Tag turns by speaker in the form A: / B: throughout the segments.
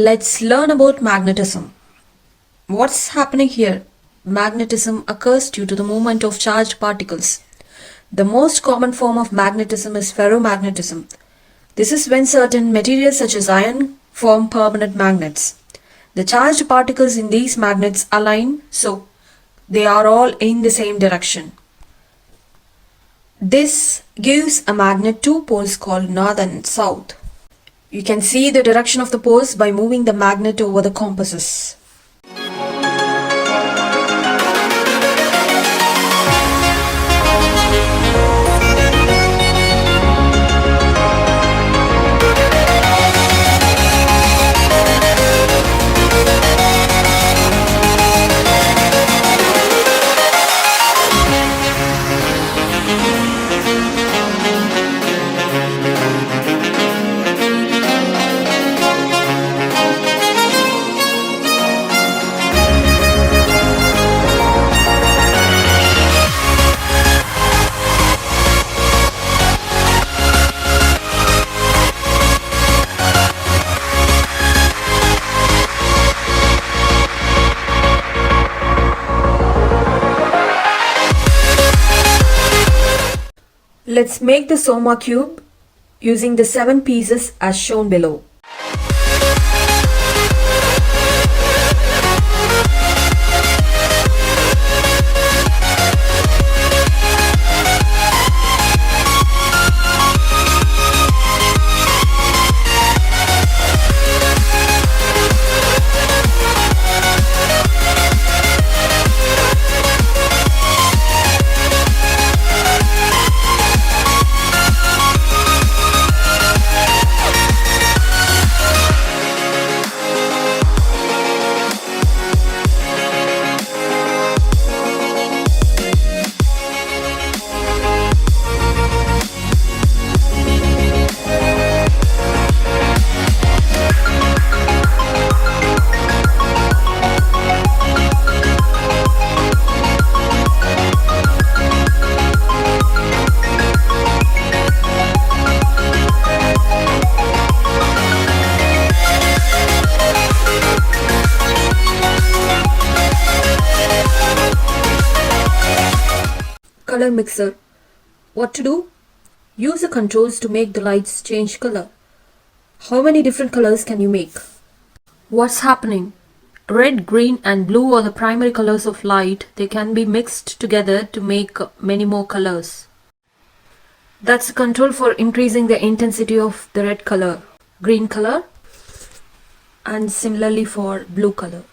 A: Let's learn about magnetism. What's happening here? Magnetism occurs due to the movement of charged particles. The most common form of magnetism is ferromagnetism. This is when certain materials such as iron form permanent magnets. The charged particles in these magnets align so they are all in the same direction. This gives a magnet two poles called north and south. You can see the direction of the poles by moving the magnet over the compasses. Let's make the Soma Cube using the 7 pieces as shown below. Color mixer. What to do? Use the controls to make the lights change color. How many different colors can you make? What's happening? Red, green and blue are the primary colors of light. They can be mixed together to make many more colors. That's the control for increasing the intensity of the red color, green color, and similarly for blue color.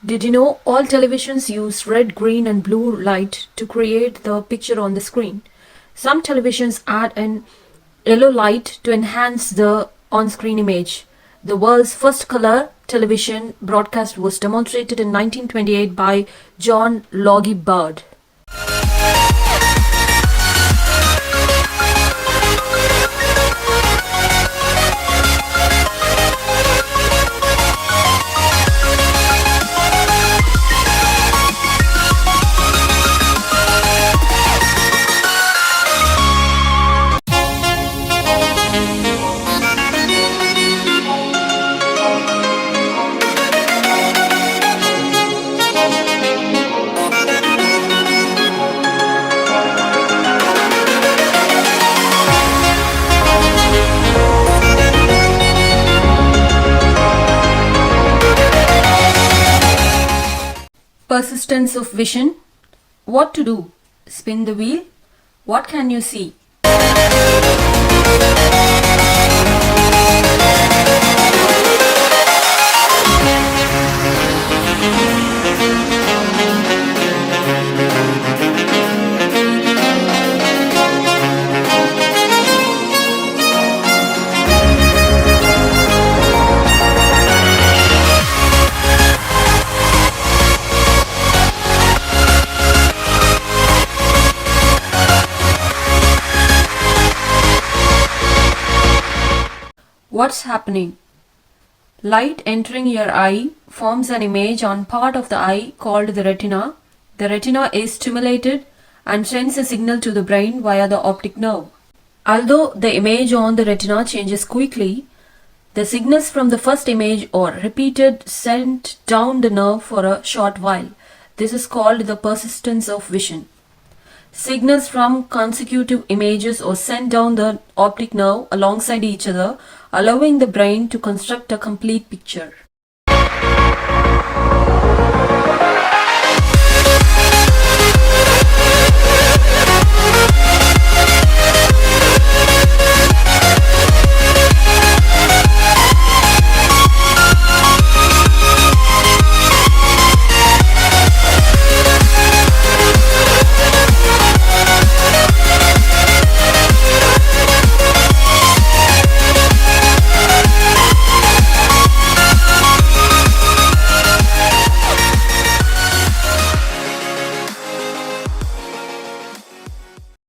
A: Did you know all televisions use red, green and blue light to create the picture on the screen? Some televisions add an yellow light to enhance the on-screen image. The world's first color television broadcast was demonstrated in 1928 by John Logie Baird. persistence of vision. What to do? Spin the wheel. What can you see? What's happening? Light entering your eye forms an image on part of the eye called the retina. The retina is stimulated and sends a signal to the brain via the optic nerve. Although the image on the retina changes quickly, the signals from the first image are repeated sent down the nerve for a short while. This is called the persistence of vision. Signals from consecutive images are sent down the optic nerve alongside each other, allowing the brain to construct a complete picture.